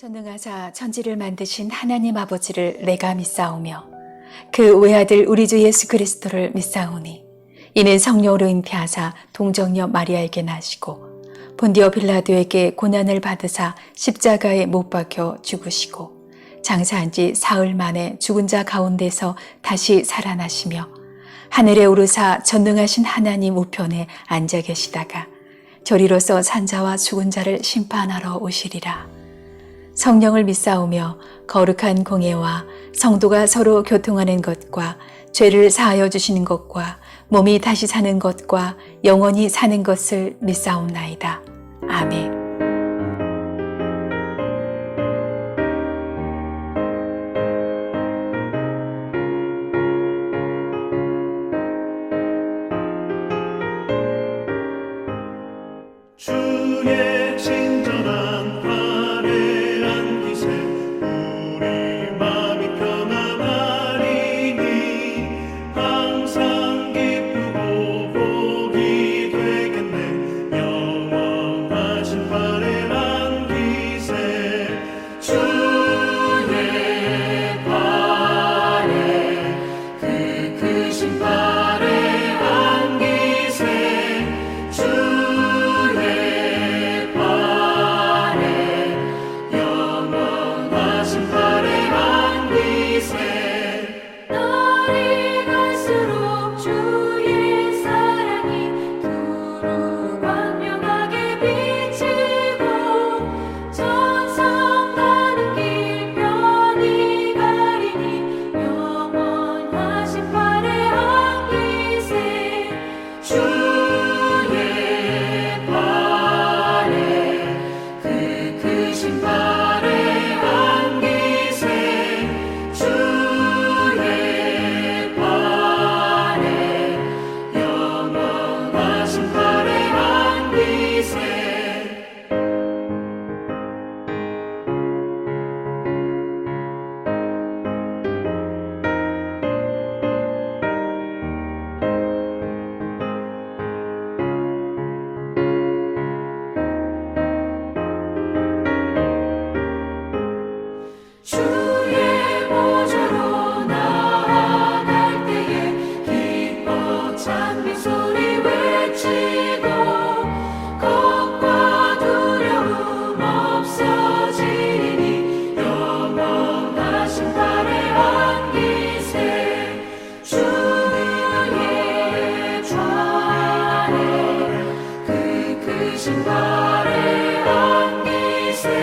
전능하사 천지를 만드신 하나님 아버지를 내가 믿사오며 그 외아들 우리 주 예수 그리스도를 믿사오니 이는 성령으로 잉태하사 동정녀 마리아에게 나시고 본디오 빌라도에게 고난을 받으사 십자가에 못 박혀 죽으시고 장사한 지 사흘 만에 죽은 자 가운데서 다시 살아나시며 하늘에 오르사 전능하신 하나님 우편에 앉아 계시다가 저리로서 산자와 죽은 자를 심판하러 오시리라. 성령을 믿사오며 거룩한 공예와 성도가 서로 교통하는 것과 죄를 사하여 주시는 것과 몸이 다시 사는 것과 영원히 사는 것을 믿사옵나이다. 아멘. 주의 친절한 화려한 기세 우리 마음이 편안하리니 항상 기쁘고 복이 되겠네. 영원하신 화려한 기세 주의 발에 그 크신 화려한 기세 주의 보좌로 나아갈 때에 기뻐 찬미 소리 외치고 겁과 두려움 없어지니 영원하신 화려한 기세 주의 좌에 그 크신 화려한 기세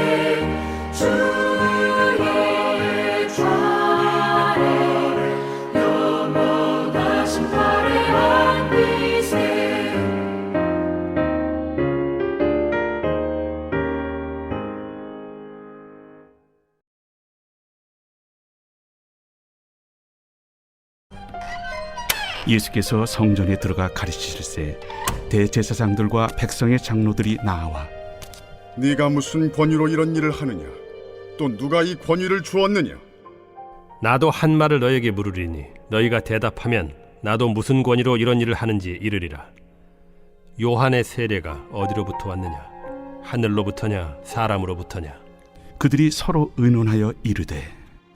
예수께서 성전에 들어가 가르치실세 대제사장들과 백성의 장로들이 나와 네가 무슨 권위로 이런 일을 하느냐? 또 누가 이 권위를 주었느냐? 나도 한 말을 너에게 물으리니 너희가 대답하면 나도 무슨 권위로 이런 일을 하는지 이르리라. 요한의 세례가 어디로부터 왔느냐? 하늘로부터냐 사람으로부터냐? 그들이 서로 의논하여 이르되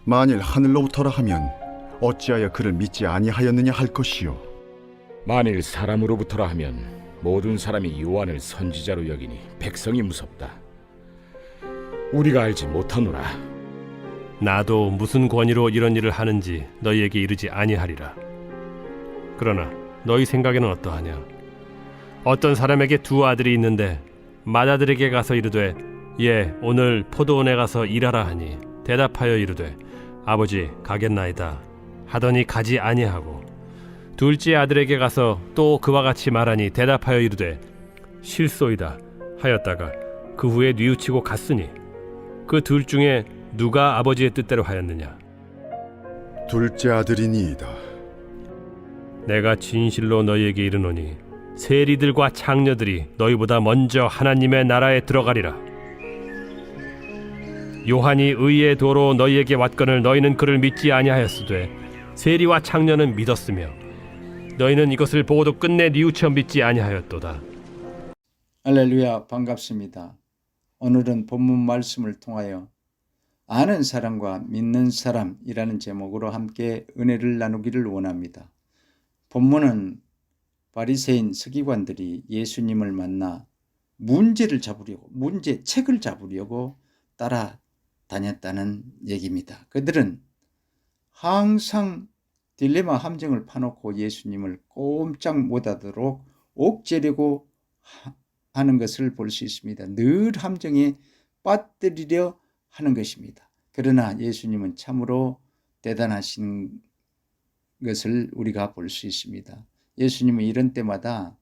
만일 하늘로부터라 하면 어찌하여 그를 믿지 아니하였느냐 할 것이요. 만일 사람으로부터라 하면 모든 사람이 요한을 선지자로 여기니 백성이 무섭다. 우리가 알지 못하노라. 나도 무슨 권위로 이런 일을 하는지 너희에게 이르지 아니하리라. 그러나 너희 생각에는 어떠하냐? 어떤 사람에게 두 아들이 있는데 맏아들에게 가서 이르되 예 오늘 포도원에 가서 일하라 하니 대답하여 이르되 아버지 가겠나이다 하더니 가지 아니하고 둘째 아들에게 가서 또 그와 같이 말하니 대답하여 이르되 실소이다 하였다가 그 후에 뉘우치고 갔으니 그 둘 중에 누가 아버지의 뜻대로 하였느냐? 둘째 아들이니이다. 내가 진실로 너희에게 이르노니 세리들과 창녀들이 너희보다 먼저 하나님의 나라에 들어가리라. 요한이 의의 도로 너희에게 왔거늘 너희는 그를 믿지 아니하였으되 세리와 창녀는 믿었으며 너희는 이것을 보고도 끝내 뉘우쳐 믿지 아니하였도다. 할렐루야, 반갑습니다. 오늘은 본문 말씀을 통하여 아는 사람과 믿는 사람이라는 제목으로 함께 은혜를 나누기를 원합니다. 본문은 바리새인 서기관들이 예수님을 만나 문제책을 잡으려고 따라다녔다는 얘기입니다. 그들은 항상 딜레마 함정을 파놓고 예수님을 꼼짝 못하도록 옥죄려고 하는 것을 볼 수 있습니다. 늘 함정에 빠뜨리려 하는 것입니다. 그러나 예수님은 참으로 대단하신 것을 우리가 볼 수 있습니다. 예수님은 이런 때마다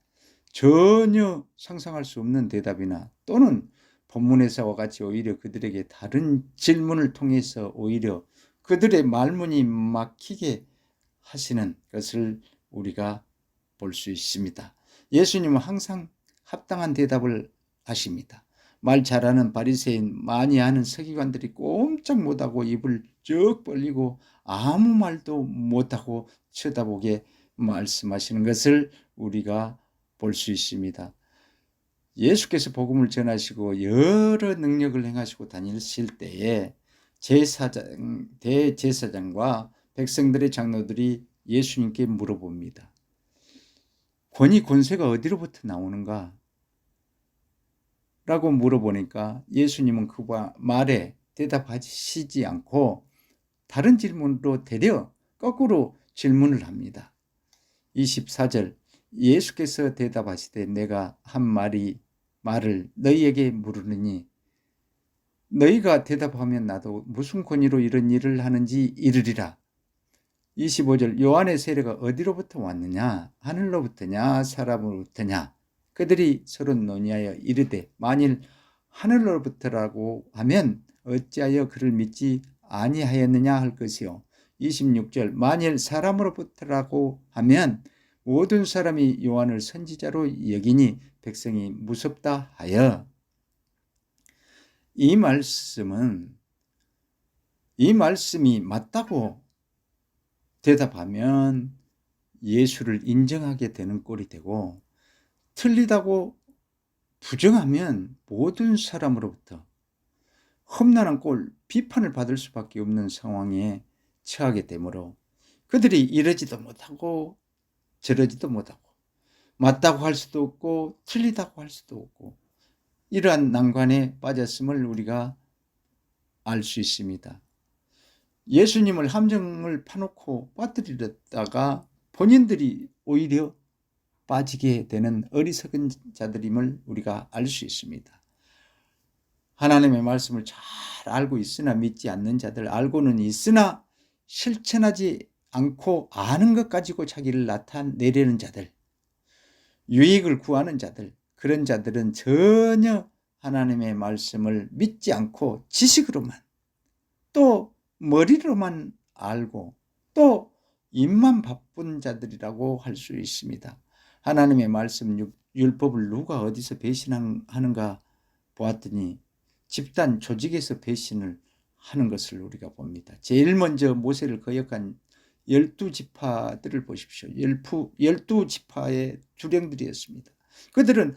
전혀 상상할 수 없는 대답이나 또는 본문에서와 같이 오히려 그들에게 다른 질문을 통해서 오히려 그들의 말문이 막히게 하시는 것을 우리가 볼 수 있습니다. 예수님은 항상 합당한 대답을 하십니다. 말 잘하는 바리새인 많이 아는 서기관들이 꼼짝 못하고 입을 쭉 벌리고 아무 말도 못하고 쳐다보게 말씀하시는 것을 우리가 볼 수 있습니다. 예수께서 복음을 전하시고 여러 능력을 행하시고 다니실 때에 대제사장과 백성들의 장로들이 예수님께 물어봅니다. 권세가 어디로부터 나오는가? 라고 물어보니까 예수님은 그 말에 대답하시지 않고 다른 질문으로 되려 거꾸로 질문을 합니다. 24절 예수께서 대답하시되 내가 한 말을 너희에게 물으느니 너희가 대답하면 나도 무슨 권위로 이런 일을 하는지 이르리라. 25절 요한의 세례가 어디로부터 왔느냐? 하늘로부터냐? 사람으로부터냐? 그들이 서로 논의하여 이르되 만일 하늘로부터라고 하면 어찌하여 그를 믿지 아니하였느냐 할 것이요. 26절 만일 사람으로부터라고 하면 모든 사람이 요한을 선지자로 여기니 백성이 무섭다 하여. 이 말씀이 맞다고 대답하면 예수를 인정하게 되는 꼴이 되고 틀리다고 부정하면 모든 사람으로부터 험난한 비판을 받을 수밖에 없는 상황에 처하게 되므로 그들이 이러지도 못하고 저러지도 못하고 맞다고 할 수도 없고 틀리다고 할 수도 없고 이러한 난관에 빠졌음을 우리가 알 수 있습니다. 예수님을 함정을 파놓고 빠뜨리려다가 본인들이 오히려 빠지게 되는 어리석은 자들임을 우리가 알 수 있습니다. 하나님의 말씀을 잘 알고 있으나 믿지 않는 자들, 알고는 있으나 실천하지 않고 아는 것 가지고 자기를 나타내려는 자들, 유익을 구하는 자들, 그런 자들은 전혀 하나님의 말씀을 믿지 않고 지식으로만 또 머리로만 알고 또 입만 바쁜 자들이라고 할 수 있습니다. 하나님의 말씀 율법을 누가 어디서 배신하는가 보았더니 집단 조직에서 배신을 하는 것을 우리가 봅니다. 제일 먼저 모세를 거역한 12지파들을 보십시오. 12지파의 주령들이었습니다. 그들은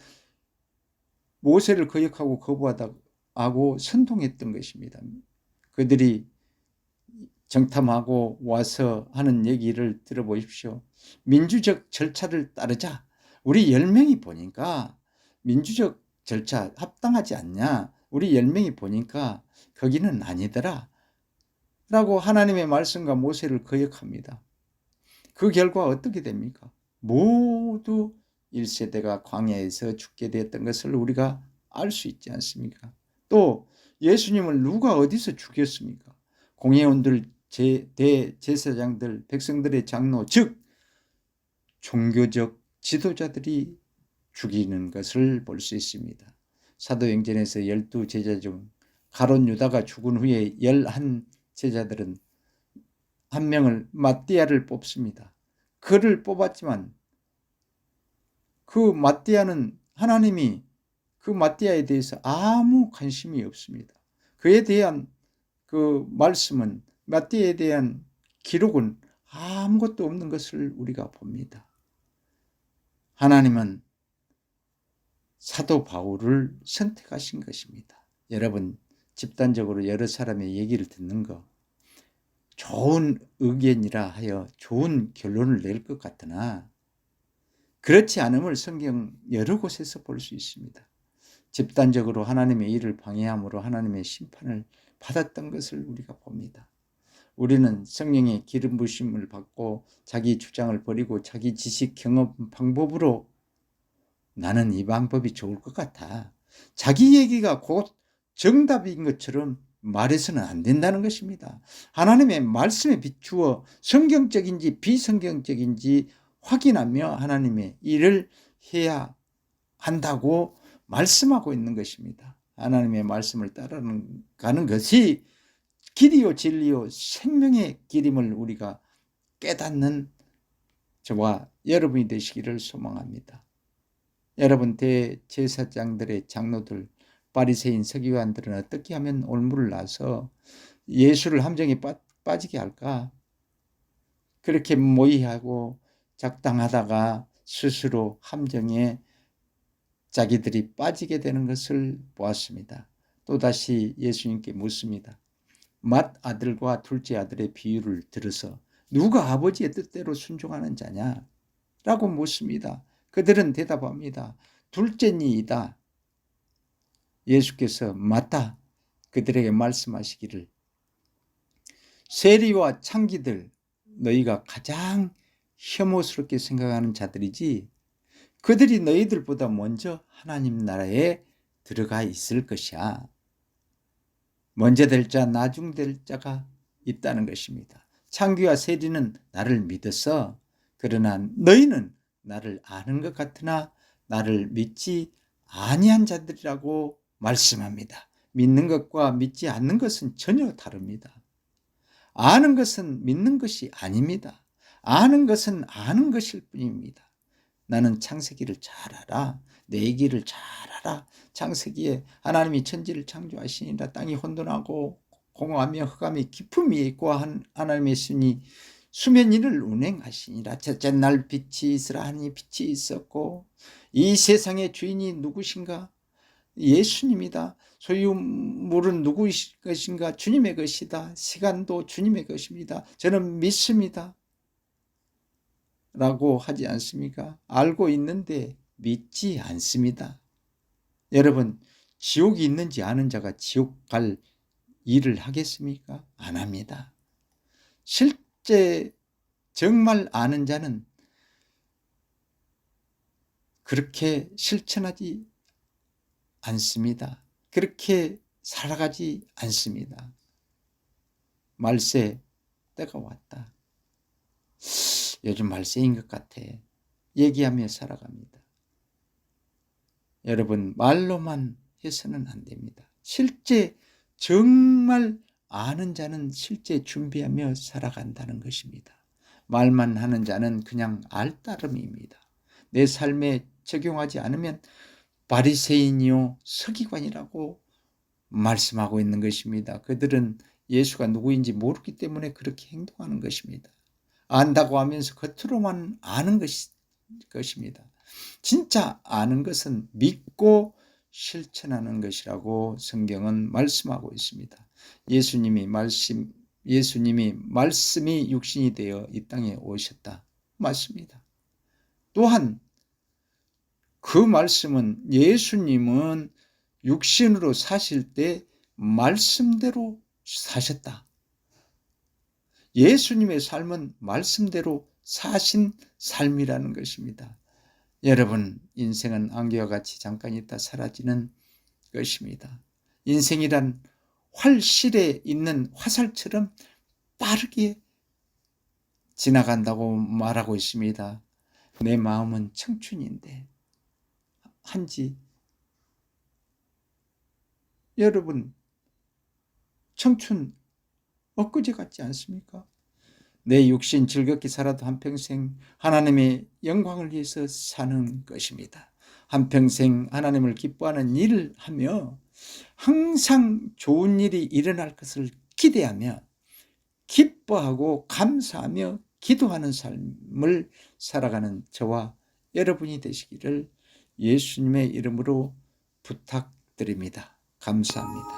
모세를 거역하고 거부하고 선동했던 것입니다. 그들이 정탐하고 와서 하는 얘기를 들어보십시오. 민주적 절차를 따르자. 우리 10명이 보니까 민주적 절차 합당하지 않냐. 우리 10명이 보니까 거기는 아니더라. 라고 하나님의 말씀과 모세를 거역합니다. 그 결과 어떻게 됩니까? 모두 1세대가 광야에서 죽게 되었던 것을 우리가 알 수 있지 않습니까? 또 예수님을 누가 어디서 죽였습니까? 공회원들, 대제사장들, 백성들의 장로, 즉 종교적 지도자들이 죽이는 것을 볼 수 있습니다. 사도행전에서 12제자 중 가룟 유다가 죽은 후에 11제자들은 한 명을 마띠아를 뽑습니다. 그를 뽑았지만 그 마띠아는 하나님이 그 마띠아에 대해서 아무 관심이 없습니다. 그에 대한 그 말씀은 마띠아에 대한 기록은 아무것도 없는 것을 우리가 봅니다. 하나님은 사도 바울을 선택하신 것입니다. 여러분, 집단적으로 여러 사람의 얘기를 듣는 거 좋은 의견이라 하여 좋은 결론을 낼 것 같으나 그렇지 않음을 성경 여러 곳에서 볼 수 있습니다. 집단적으로 하나님의 일을 방해함으로 하나님의 심판을 받았던 것을 우리가 봅니다. 우리는 성령의 기름 부심을 받고 자기 주장을 버리고 자기 지식, 경험, 방법으로 나는 이 방법이 좋을 것 같아. 자기 얘기가 곧 정답인 것처럼 말해서는 안 된다는 것입니다. 하나님의 말씀에 비추어 성경적인지 비성경적인지 확인하며 하나님의 일을 해야 한다고 말씀하고 있는 것입니다. 하나님의 말씀을 따라가는 것이 길이요 진리요 생명의 길임을 우리가 깨닫는 저와 여러분이 되시기를 소망합니다. 여러분 대제사장들의 장로들 바리새인 서기관들은 어떻게 하면 올무를 놔서 예수를 함정에 빠지게 할까? 그렇게 모의하고 작당하다가 스스로 함정에 자기들이 빠지게 되는 것을 보았습니다. 또다시 예수님께 묻습니다. 맏아들과 둘째 아들의 비유를 들어서 누가 아버지의 뜻대로 순종하는 자냐? 라고 묻습니다. 그들은 대답합니다. 둘째니이다. 예수께서 맞다. 그들에게 말씀하시기를 세리와 창기들 너희가 가장 혐오스럽게 생각하는 자들이지 그들이 너희들보다 먼저 하나님 나라에 들어가 있을 것이야. 먼저 될 자, 나중 될 자가 있다는 것입니다. 창기와 세리는 나를 믿었어. 그러나 너희는 나를 아는 것 같으나 나를 믿지 아니한 자들이라고 말씀합니다. 믿는 것과 믿지 않는 것은 전혀 다릅니다. 아는 것은 믿는 것이 아닙니다. 아는 것은 아는 것일 뿐입니다. 나는 창세기를 잘 알아. 내 얘기를 잘 알아. 창세기에 하나님이 천지를 창조하시니라 땅이 혼돈하고 공허하며 흑암이 깊음이 있고 하나님의 신이 수면 위를 운행하시니라. 첫째 날 빛이 있으라 하니 빛이 있었고 이 세상의 주인이 누구신가? 예수님이다. 소유물은 누구의 것인가? 주님의 것이다. 시간도 주님의 것입니다. 저는 믿습니다. 라고 하지 않습니까? 알고 있는데 믿지 않습니다. 여러분, 지옥이 있는지 아는 자가 지옥 갈 일을 하겠습니까? 안 합니다. 실제 정말 아는 자는 그렇게 실천하지 않습니다. 그렇게 살아가지 않습니다. 말세 때가 왔다. 요즘 말세인 것 같아. 얘기하며 살아갑니다. 여러분, 말로만 해서는 안 됩니다. 실제 정말 아는 자는 실제 준비하며 살아간다는 것입니다. 말만 하는 자는 그냥 알따름입니다. 내 삶에 적용하지 않으면 바리새인이요 서기관이라고 말씀하고 있는 것입니다. 그들은 예수가 누구인지 모르기 때문에 그렇게 행동하는 것입니다. 안다고 하면서 겉으로만 아는 것입니다. 진짜 아는 것은 믿고 실천하는 것이라고 성경은 말씀하고 있습니다. 예수님이 말씀이 육신이 되어 이 땅에 오셨다. 맞습니다. 또한 그 말씀은 예수님은 육신으로 사실 때 말씀대로 사셨다. 예수님의 삶은 말씀대로 사신 삶이라는 것입니다. 여러분, 인생은 안개와 같이 잠깐 있다 사라지는 것입니다. 인생이란 활실에 있는 화살처럼 빠르게 지나간다고 말하고 있습니다. 내 마음은 청춘인데 한지 여러분 청춘 엊그제 같지 않습니까? 내 육신 즐겁게 살아도 한평생 하나님의 영광을 위해서 사는 것입니다. 한평생 하나님을 기뻐하는 일을 하며 항상 좋은 일이 일어날 것을 기대하며 기뻐하고 감사하며 기도하는 삶을 살아가는 저와 여러분이 되시기를 예수님의 이름으로 부탁드립니다. 감사합니다.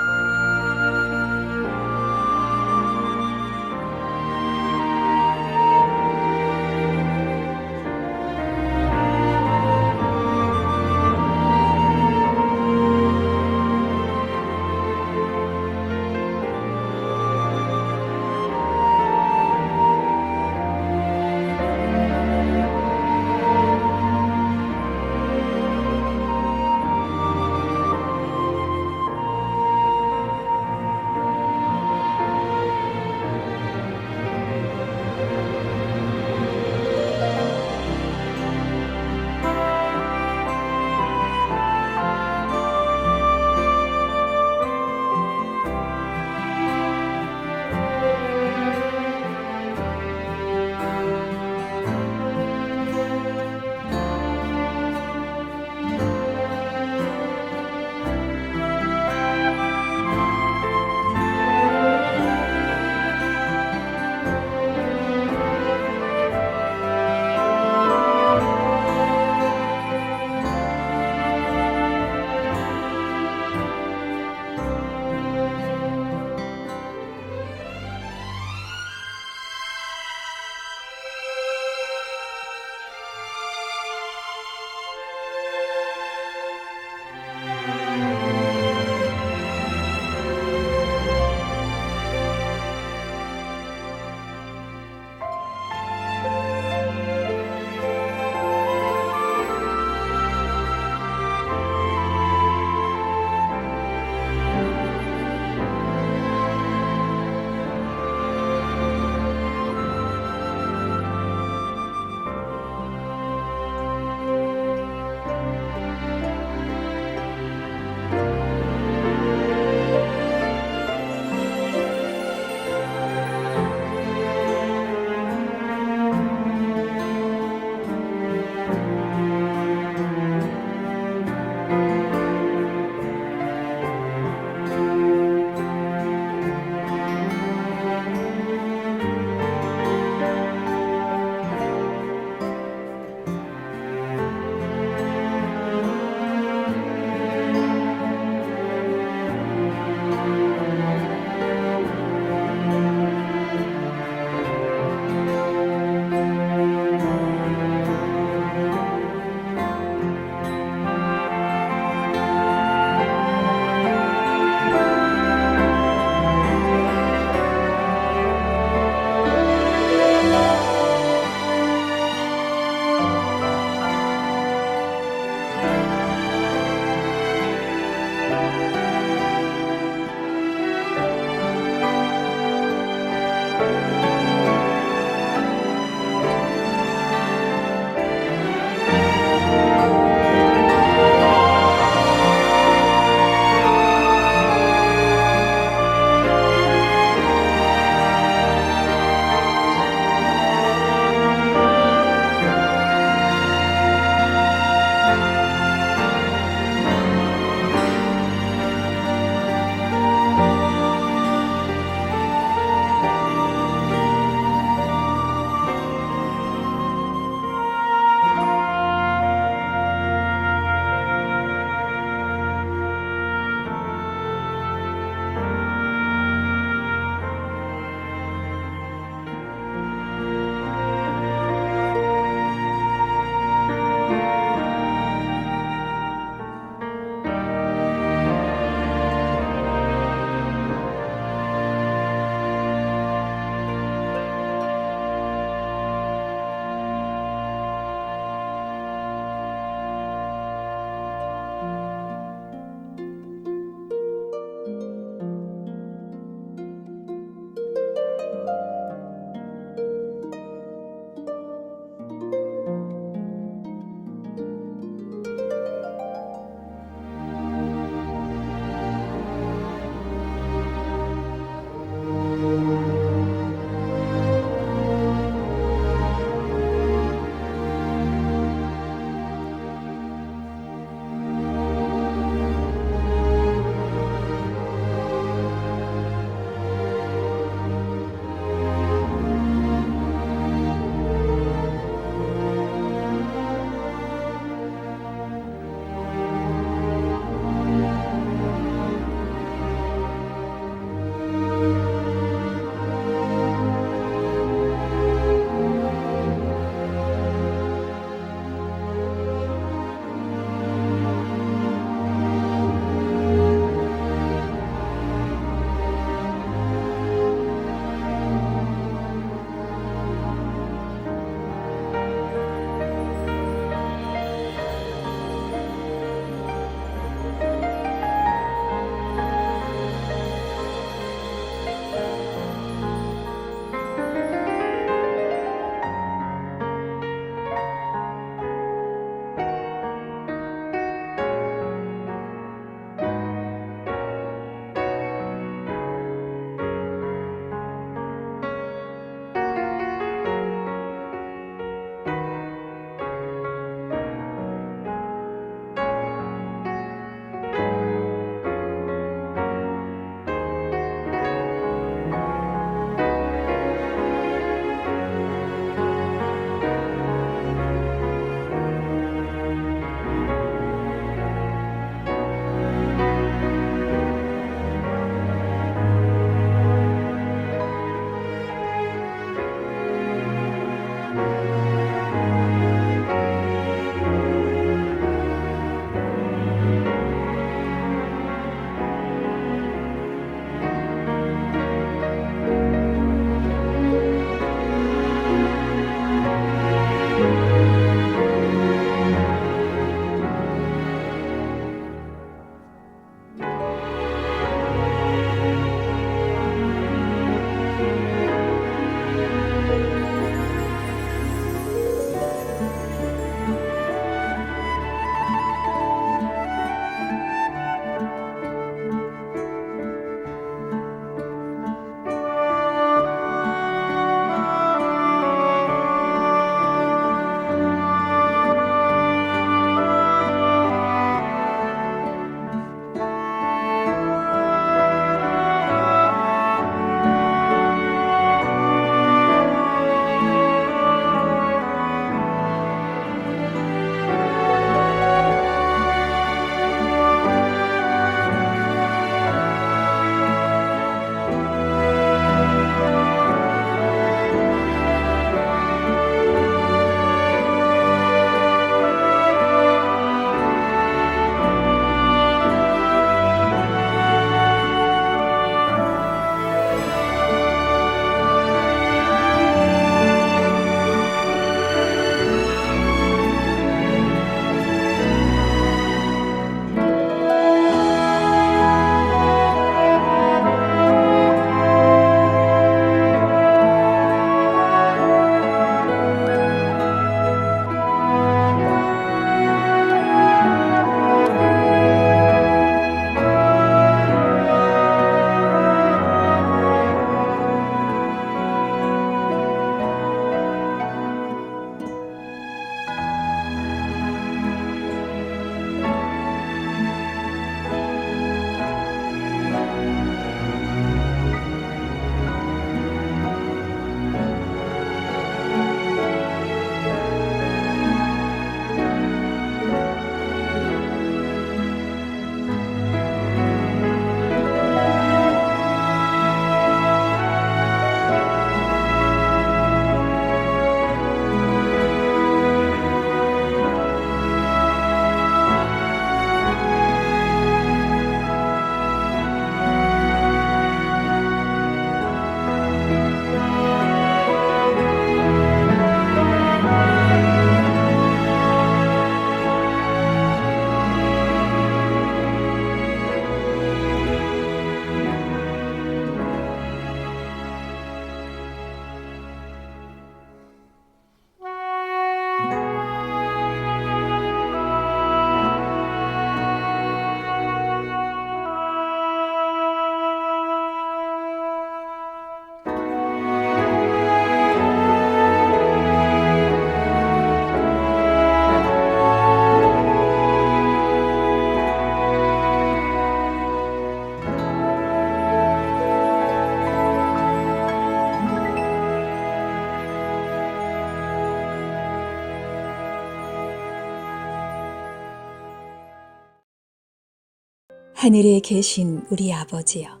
하늘에 계신 우리 아버지여,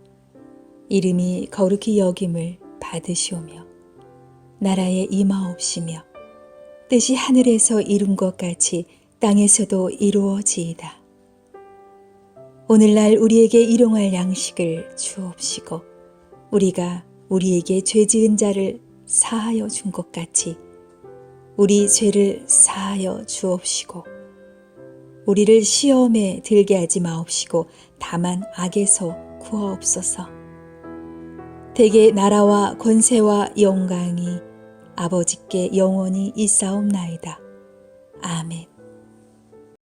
이름이 거룩히 여김을 받으시오며 나라에 임하옵시며 뜻이 하늘에서 이룬 것 같이 땅에서도 이루어지이다. 오늘날 우리에게 일용할 양식을 주옵시고 우리가 우리에게 죄 지은 자를 사하여 준 것 같이 우리 죄를 사하여 주옵시고 우리를 시험에 들게 하지 마옵시고 다만 악에서 구하옵소서. 대개 나라와 권세와 영광이 아버지께 영원히 있사옵나이다. 아멘.